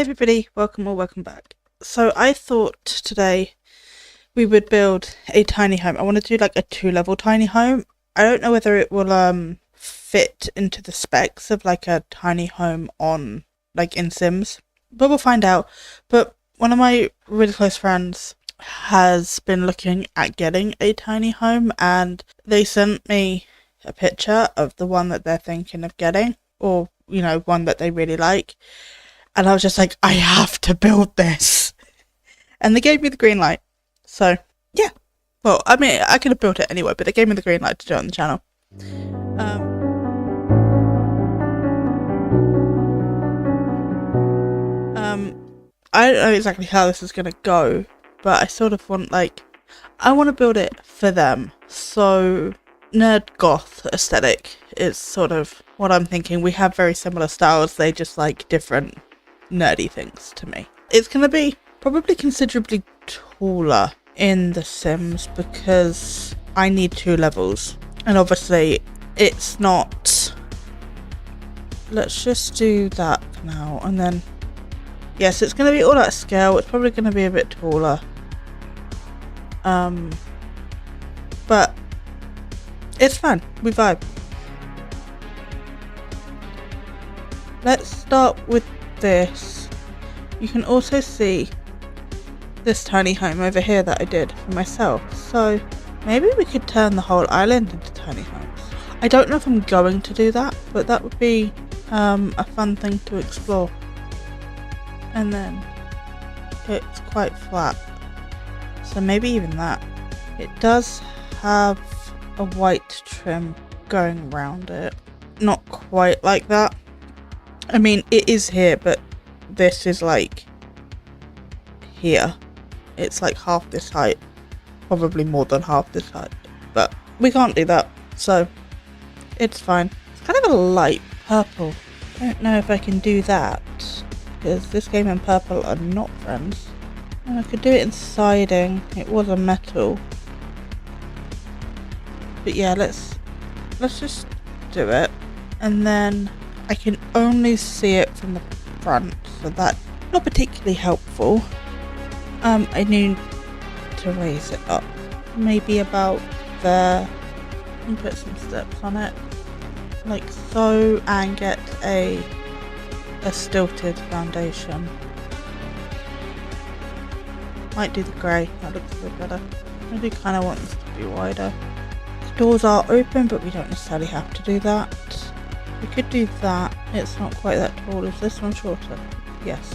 Hey everybody, welcome or welcome back. So I thought today we would build a tiny home. I want to do like a 2-level tiny home. I don't know whether it will fit into the specs of like a tiny home on like in Sims, but we'll find out. But one of my really close friends has been looking at getting a tiny home, and they sent me a picture of the one that they're thinking of getting, or you know, one that they really like. And I was just like, I have to build this. And they gave me the green light. So, yeah. Well, I mean, I could have built it anyway, but they gave me the green light to do it on the channel. I don't know exactly how this is going to go, but I sort of want, like, I want to build it for them. So, nerd goth aesthetic is sort of what I'm thinking. We have very similar styles, they just like different nerdy things to me. It's going to be probably considerably taller in The Sims because I need 2 levels, and obviously it's not. Let's just do that for now, and then yes, it's going to be all at scale. It's probably going to be a bit taller, but it's fun. We vibe. Let's start with this. You can also see this tiny home over here that I did for myself, so maybe we could turn the whole island into tiny homes. I don't know if I'm going to do that, but that would be a fun thing to explore. And then it's quite flat, so maybe even that. It does have a white trim going around it. Not quite like that. I mean, it is here, but this is like here. It's like half this height, probably more than half this height, but we can't do that, so it's fine. It's kind of a light purple. I don't know if I can do that because this game and purple are not friends. And I could do it in siding. It was a metal, but yeah, let's just do it. And then I can only see it from the front, so that's not particularly helpful. I need to raise it up, maybe about there, and put some steps on it, like so, and get a stilted foundation. Might do the grey, that looks a bit better. I do kind of want this to be wider. The doors are open, but we don't necessarily have to do that. We could do that. It's not quite that tall. Is this one shorter? Yes.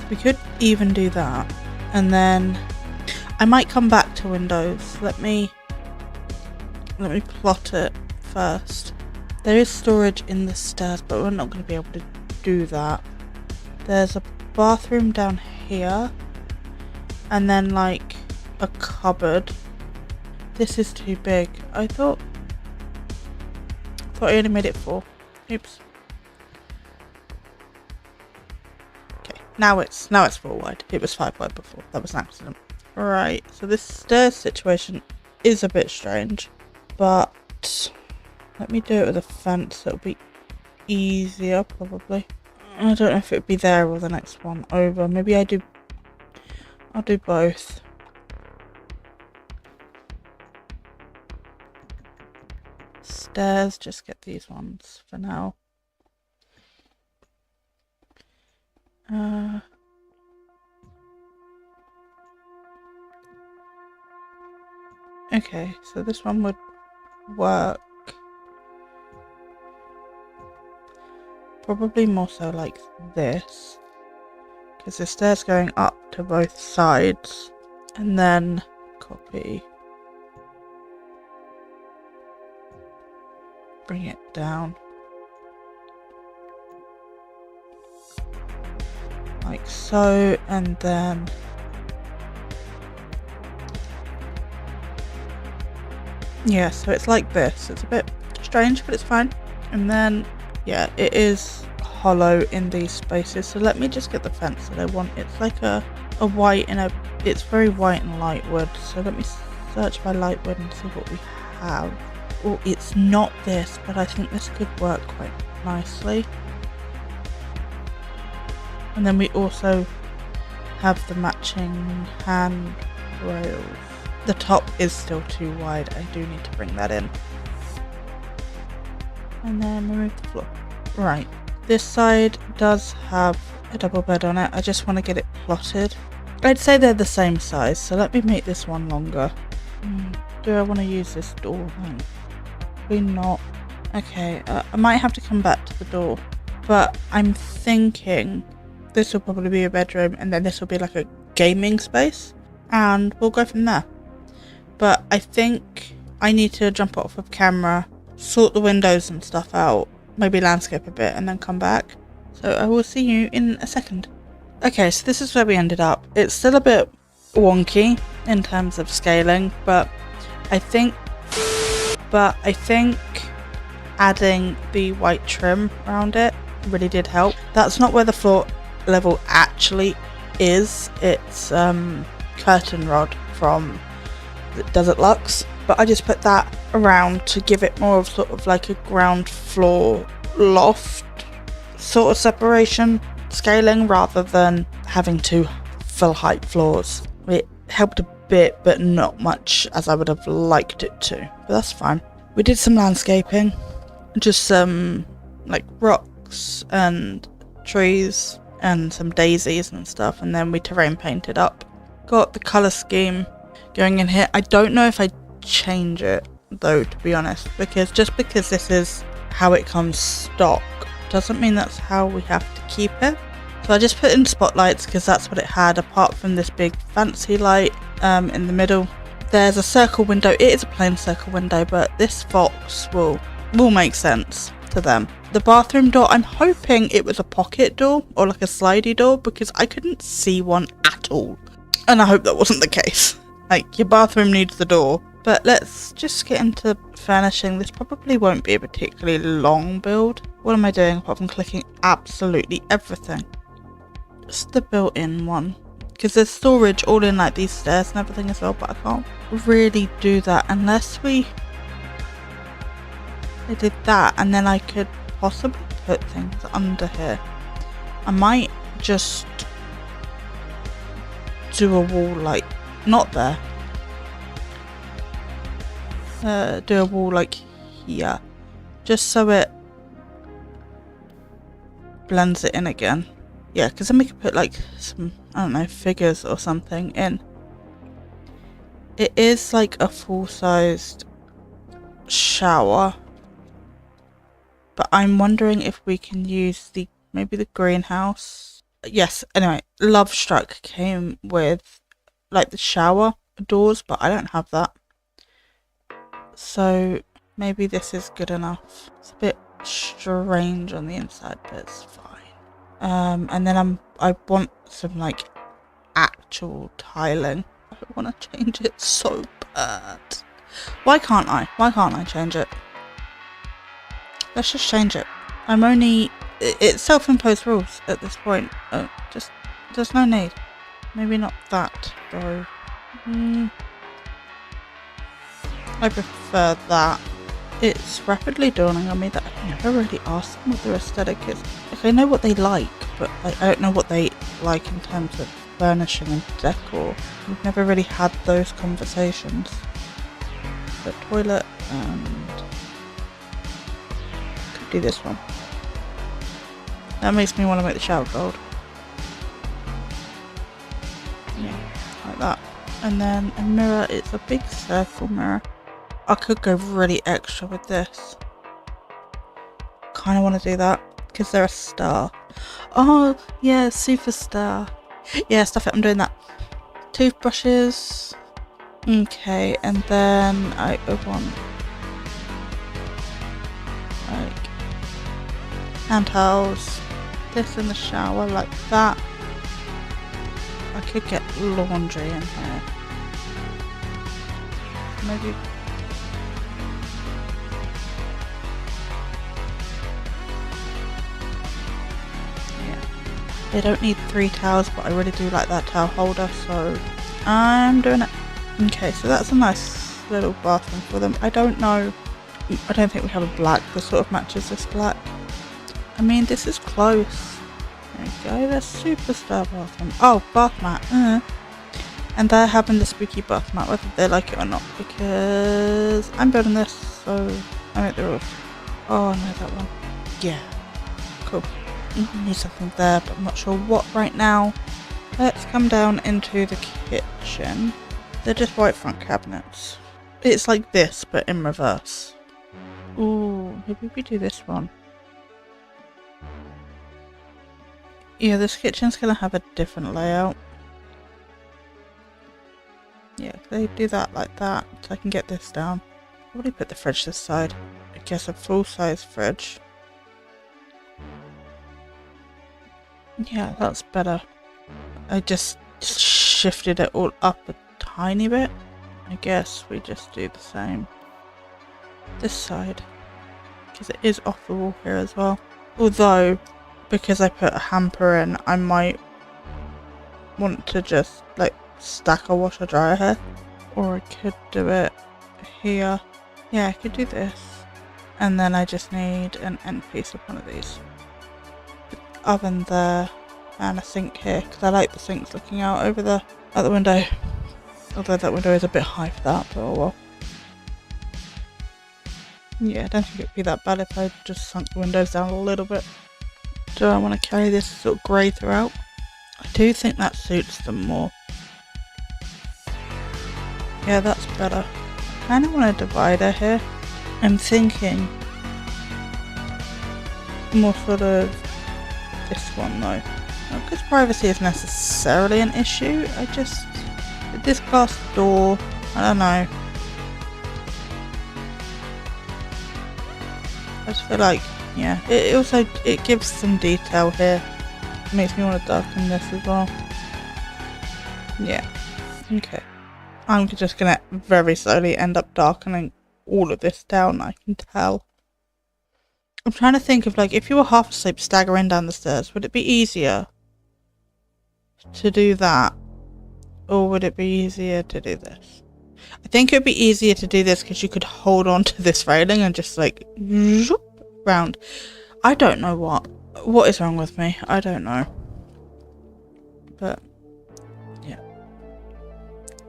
We could even do that. And then I might come back to windows. Let me plot it first. There is storage in the stairs, but we're not going to be able to do that. There's a bathroom down here, and then like a cupboard. This is too big. I thought I only made it 4. Oops. Okay, now it's 4 wide. It was 5 wide before. That was an accident. Right, so this stairs situation is a bit strange, but let me do it with a fence. It'll be easier probably. I don't know if it would be there or the next one over. Maybe I'll do both. Stairs, just get these ones for now. Okay, so this one would work. Probably more so like this, because the stairs going up to both sides, and then copy. Bring it down like so, and then yeah, so it's like this. It's a bit strange, but it's fine. And then yeah, it is hollow in these spaces, so let me just get the fence that I want. It's like a white and it's very white and light wood, so let me search by light wood and see what we have. Oh, it's not this, but I think this could work quite nicely. And then we also have the matching hand rails. The top is still too wide. I do need to bring that in. And then remove the floor. Right. This side does have a double bed on it. I just want to get it plotted. I'd say they're the same size, so let me make this one longer. Do I want to use this door? Probably not. Okay, I might have to come back to the door. But I'm thinking this will probably be a bedroom, and then this will be like a gaming space. And we'll go from there. But I think I need to jump off of camera, sort the windows and stuff out, maybe landscape a bit, and then come back. So I will see you in a second. Okay, so this is where we ended up. It's still a bit wonky in terms of scaling, but I think adding the white trim around it really did help. That's not where the floor level actually is. It's curtain rod from Desert Luxe, but I just put that around to give it more of sort of like a ground floor loft sort of separation scaling rather than having two full height floors. It helped a bit, but not much as I would have liked it to, but that's fine. We did some landscaping, just some like rocks and trees and some daisies and stuff, and then we terrain painted up. Got the colour scheme going in here. I don't know if I change it though, to be honest, because just because this is how it comes stock doesn't mean that's how we have to keep it. So I just put in spotlights because that's what it had, apart from this big fancy light in the middle. There's a circle window. It is a plain circle window, but this box will make sense to them. The bathroom door, I'm hoping it was a pocket door or like a slidey door, because I couldn't see one at all. And I hope that wasn't the case. Like, your bathroom needs the door. But let's just get into furnishing. This probably won't be a particularly long build. What am I doing apart from clicking absolutely everything? Just the built-in one. Because there's storage all in like these stairs and everything as well, but I can't really do that unless I did that, and then I could possibly put things under here. I might just do a wall like, not there. Do a wall like here, just so it blends it in again. Yeah, because then we could put like some, I don't know, figures or something in. It is like a full-sized shower, but I'm wondering if we can use maybe the greenhouse. Yes, anyway, Love Struck came with like the shower doors, but I don't have that. So maybe this is good enough. It's a bit strange on the inside, but it's fine. And then I want some like actual tiling. I want to change it so bad. Why can't I? Why can't I change it? Let's just change it. It's self-imposed rules at this point. Just, there's no need. Maybe not that though. I prefer that. It's rapidly dawning on me that I've never really asked them what their aesthetic is. Like, I know what they like, but like, I don't know what they like in terms of furnishing and decor. We've never really had those conversations. But toilet and could do this one. That makes me want to make the shower gold. Yeah, like that. And then a mirror, it's a big circle mirror. I could go really extra with this. Kind of want to do that because they're a star. Oh yeah, superstar. Yeah, stuff it. I'm doing that. Toothbrushes. Okay, and then I want like hand towels. This in the shower like that. I could get laundry in here. Maybe. They don't need 3 towels, but I really do like that towel holder, so I'm doing it. Okay, so that's a nice little bathroom for them. I don't know, I don't think we have a black that sort of matches this black. I mean, this is close. There we go, there's superstar bathroom. Oh, bath mat. And they're having the spooky bath mat, whether they like it or not, because I'm building this, so I make the rules. Oh no, that one. Yeah. Cool. Need something there, but I'm not sure what right now. Let's come down into the kitchen. They're just white front cabinets. It's like this, but in reverse. Ooh, maybe we do this one. Yeah, this kitchen's gonna have a different layout. Yeah, they do that like that, so I can get this down. Probably put the fridge this side. I guess a full-size fridge. Yeah, that's better. I just shifted it all up a tiny bit. I guess we just do the same this side, because it is off the wall here as well. Although, because I put a hamper in, I might want to just like stack a washer dryer here, or I could do it here. Yeah, I could do this, and then I just need an end piece of one of these. Oven there, and a sink here, because I like the sinks looking out over the out the window. Although that window is a bit high for that, but oh well. Yeah, I don't think it'd be that bad if I just sunk the windows down a little bit. Do I want to carry this sort of grey throughout? I do think that suits them more. Yeah, that's better. I kind of want a divider here. I'm thinking more sort of this one though. Not because privacy is necessarily an issue, I just, with this glass door, I don't know. I just feel like, yeah, it also, it gives some detail here. It makes me want to darken this as well. Yeah, okay. I'm just gonna very slowly end up darkening all of this down, I can tell. I'm trying to think of, like, if you were half asleep staggering down the stairs, would it be easier to do that? Or would it be easier to do this? I think it would be easier to do this because you could hold on to this railing and just like zoop round. I don't know what is wrong with me. I don't know. But yeah.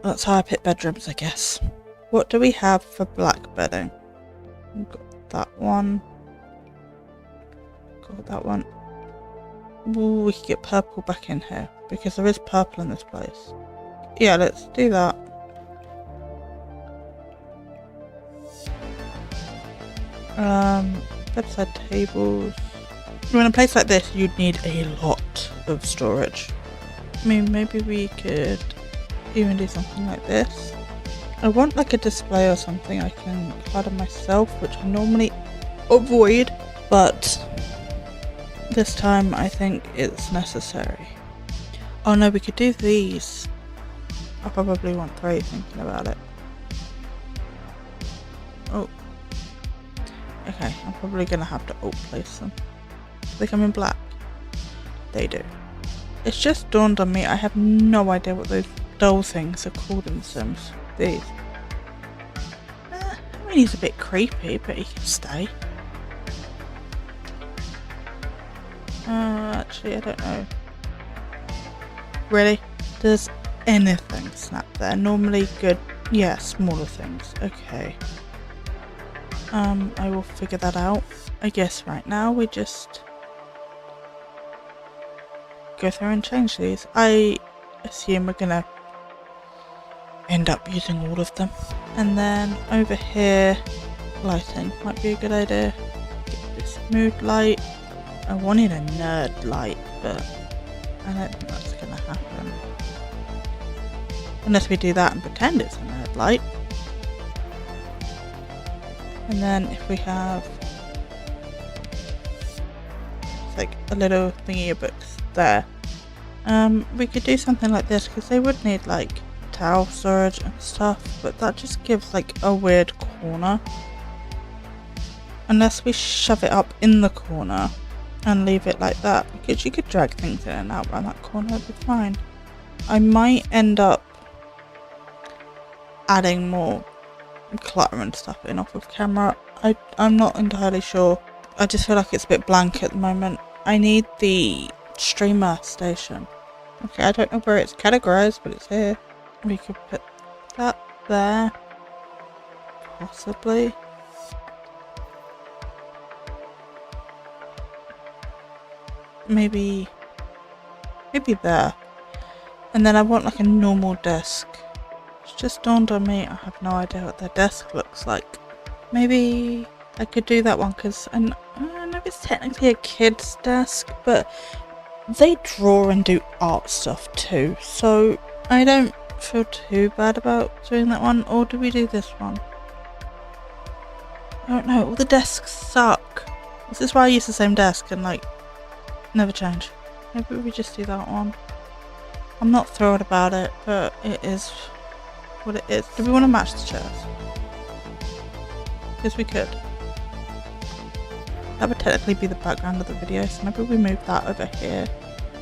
That's how I pick bedrooms, I guess. What do we have for black bedding? We've got that one. Got that one. Ooh, we could get purple back in here because there is purple in this place. Yeah, let's do that. Bedside tables. In a place like this, you'd need a lot of storage. I mean, maybe we could even do something like this. I want like a display or something I can clutter myself, which I normally avoid, but this time I think it's necessary. Oh no, we could do these. I probably want 3 thinking about it. Oh. Okay, I'm probably gonna have to alt place them. Do they come in black? They do. It's just dawned on me, I have no idea what those dull things are called in The Sims. These. I mean, he's a bit creepy, but he can stay. Actually, I don't know. Really? Does anything snap there? Normally good. Yeah, smaller things. Okay. I will figure that out. I guess right now we just go through and change these. I assume we're gonna end up using all of them. And then over here, lighting might be a good idea. Get this mood light. I wanted a nerd light, but I don't think that's gonna happen. Unless we do that and pretend it's a nerd light. And then if we have like a little thingy of books there, we could do something like this because they would need like towel storage and stuff, but that just gives like a weird corner. Unless we shove it up in the corner and leave it like that, because you could drag things in and out around that corner, it'd be fine. I might end up adding more clutter and stuff in off of camera. I'm not entirely sure. I just feel like it's a bit blank at the moment. I need the streamer station. Okay, I don't know where it's categorized, but it's here. We could put that there. Possibly. Maybe there. And then I want like a normal desk. It's just dawned on me, I have no idea what their desk looks like. Maybe I could do that one because I know it's technically a kid's desk, but they draw and do art stuff too, so I don't feel too bad about doing that one. Or do we do this one? I don't know, all the desks suck. This is why I use the same desk and like never change. Maybe we just do that one. I'm not thrilled about it, but it is what it is. Do we want to match the chairs? Yes, we could. That would technically be the background of the video, so maybe we move that over here.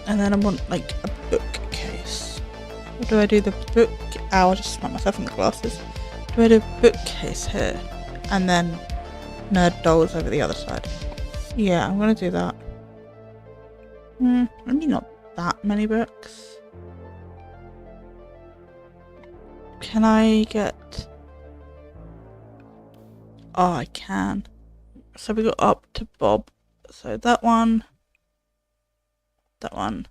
And then I want like a bookcase. Or do I do the book? Ow, I just smacked myself in the glasses. Do I do a bookcase here? And then nerd dolls over the other side? Yeah, I'm gonna do that. Maybe not that many books. Can I get... Oh, I can. So we got up to Bob. So that one, and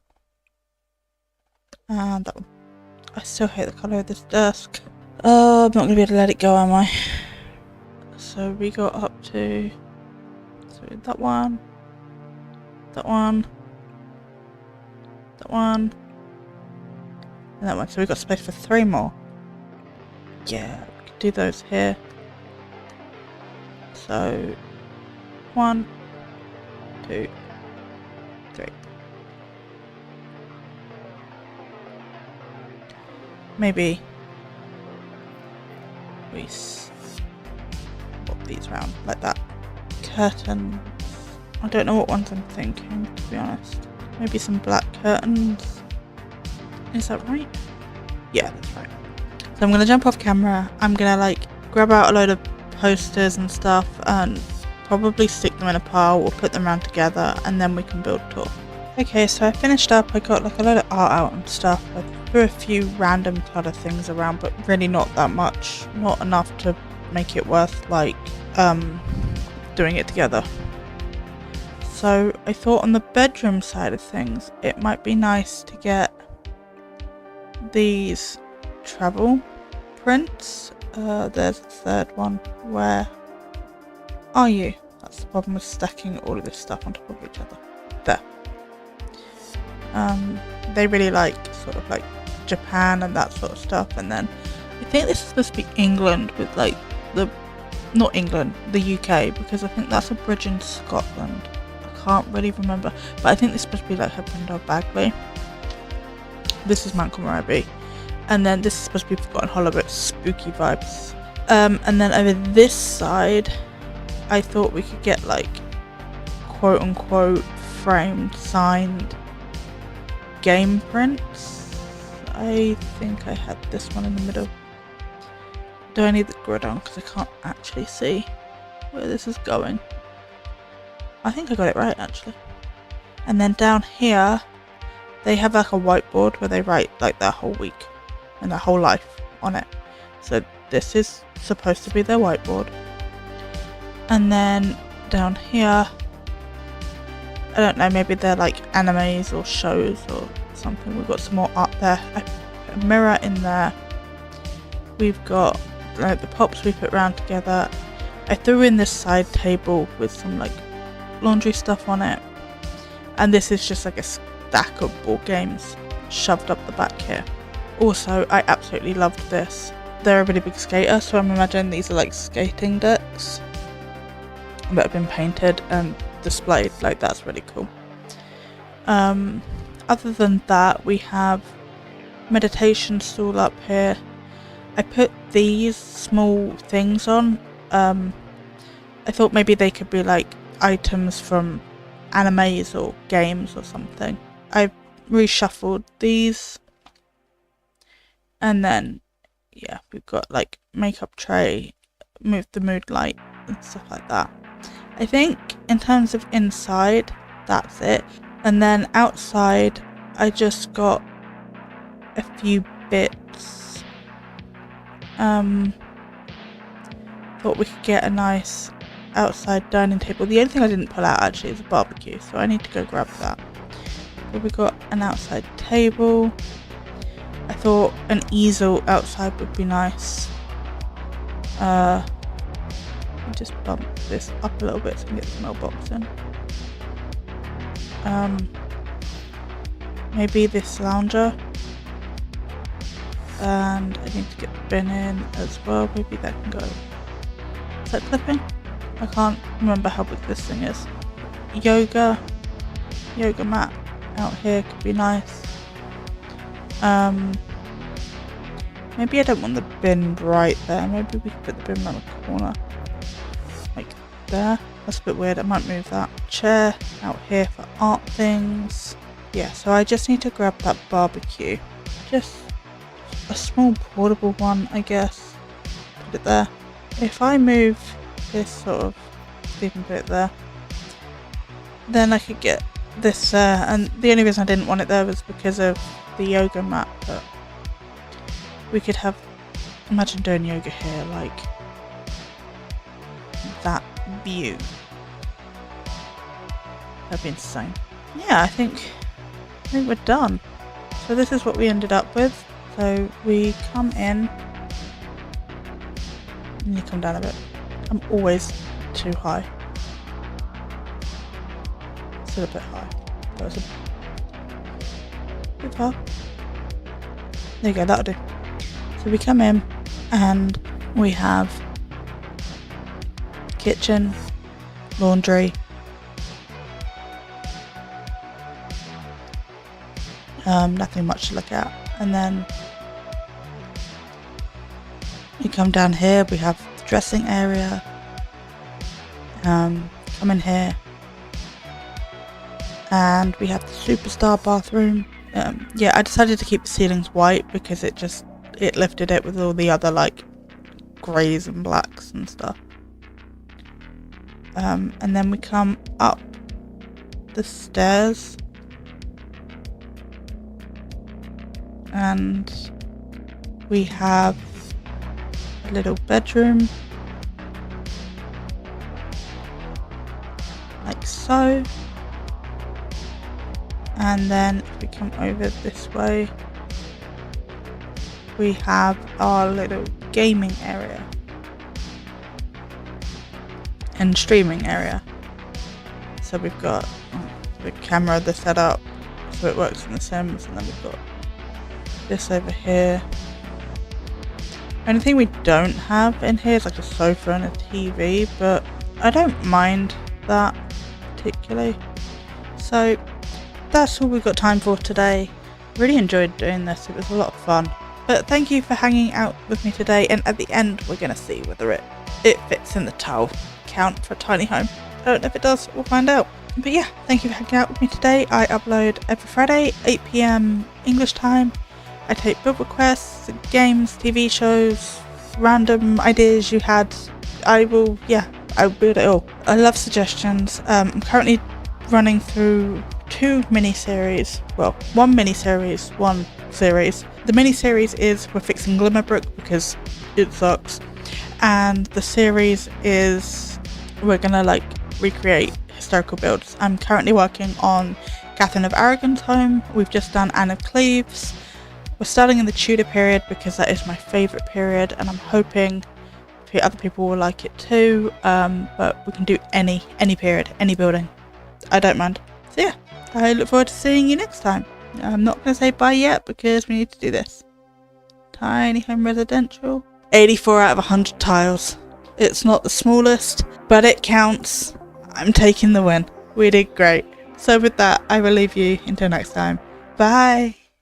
that one. I still hate the colour of this desk. Oh, I'm not going to be able to let it go, am I? So we got up to... So that one, and that one. So we've got space for 3 more. Yeah, we could do those here. So 1, 2, 3. Maybe we swap these around like that. Curtains. I don't know what ones I'm thinking, to be honest. Maybe some black curtains. Is that right? Yeah, that's right. So I'm gonna jump off camera. I'm gonna like grab out a load of posters and stuff and probably stick them in a pile or put them around together, and then we can build a tour. Okay, so I finished up. I got like a load of art out and stuff. I threw a few random clutter things around, but really not that much. Not enough to make it worth like doing it together. So I thought on the bedroom side of things, it might be nice to get these travel prints. There's the third one. Where are you? That's the problem with stacking all of this stuff on top of each other. There. They really like sort of like Japan and that sort of stuff, and then I think this is supposed to be England with like not England, the UK, because I think that's a bridge in Scotland. I can't really remember, but I think this is supposed to be like her Brindle Bagley. This is Malcolm Abbey. And then this is supposed to be Forgotten Hollow, but spooky vibes. And then over this side, I thought we could get like quote unquote framed, signed game prints. I think I had this one in the middle. Do I need the grid on? Because I can't actually see where this is going. I think I got it right actually. And then down here, they have like a whiteboard where they write like their whole week and their whole life on it. So this is supposed to be their whiteboard. And then down here, I don't know, maybe they're like animes or shows or something. We've got some more art there. I put a mirror in there. We've got like the pops we put around together. I threw in this side table with some like laundry stuff on it. And this is just like a stack of board games shoved up the back here. Also, I absolutely loved this. They're a really big skater, so I'm imagining these are like skating decks that have been painted and displayed. Like, that's really cool. Other than that, we have meditation stool up here. I put these small things on. I thought maybe they could be like items from animes or games or something. I reshuffled these. And then, yeah, we've got like makeup tray, move the mood light and stuff like that. I think in terms of inside, that's it. And then outside, I just got a few bits. Thought we could get a nice outside dining table. The only thing I didn't pull out actually is a barbecue, so I need to go grab that. But we got an outside table. I thought an easel outside would be nice. Just bump this up a little bit so I can get the mailbox in. Maybe this lounger. And I need to get the bin in as well. Maybe that can go. Is that clipping? I can't remember how big this thing is. Yoga mat out here could be nice. Maybe I don't want the bin right there. Maybe we could put the bin around the corner. Like there. That's a bit weird. I might move that. Chair out here for art things. Yeah, so I just need to grab that barbecue. Just a small portable one, I guess. Put it there. If I move this sort of, even put it there, then I could get this there. And the only reason I didn't want it there was because of the yoga mat. But we could have, imagine doing yoga here, like that view. That'd be insane. Yeah, I think we're done. So this is what we ended up with. So we come in. And you come down a bit. I'm always too high. Still a bit high. That was a bit far. There you go, that'll do. So we come in and we have kitchen, laundry, nothing much to look at. And then you come down here, we have the dressing area. Come in here and we have the superstar bathroom. Yeah, I decided to keep the ceilings white because it lifted it with all the other like greys and blacks and stuff. And then we come up the stairs and we have a little bedroom like so. And then if we come over this way, we have our little gaming area and streaming area. So we've got the camera, the setup, so it works in The Sims, and then we've got this over here. Only thing we don't have in here is like a sofa and a TV, but I don't mind that particularly. So that's all we've got time for today. Really enjoyed doing this, it was a lot of fun. But thank you for hanging out with me today, and at the end we're going to see whether it fits in the tile count for a tiny home. I don't know if it does, we'll find out. But yeah, thank you for hanging out with me today. I upload every Friday, 8 PM English time. I take build requests, games, TV shows, random ideas you had. I will build it all. I love suggestions. I'm currently running through 2 mini-series. Well, 1 mini-series, 1 series. The mini-series is we're fixing Glimmerbrook because it sucks. And the series is we're gonna like recreate historical builds. I'm currently working on Catherine of Aragon's home. We've just done Anne of Cleves. We're starting in the Tudor period because that is my favourite period, and I'm hoping other people will like it too. But we can do any period, any building. I don't mind. So yeah, I look forward to seeing you next time. I'm not going to say bye yet because we need to do this. Tiny home residential. 84 out of 100 tiles. It's not the smallest, but it counts. I'm taking the win. We did great. So with that, I will leave you until next time. Bye.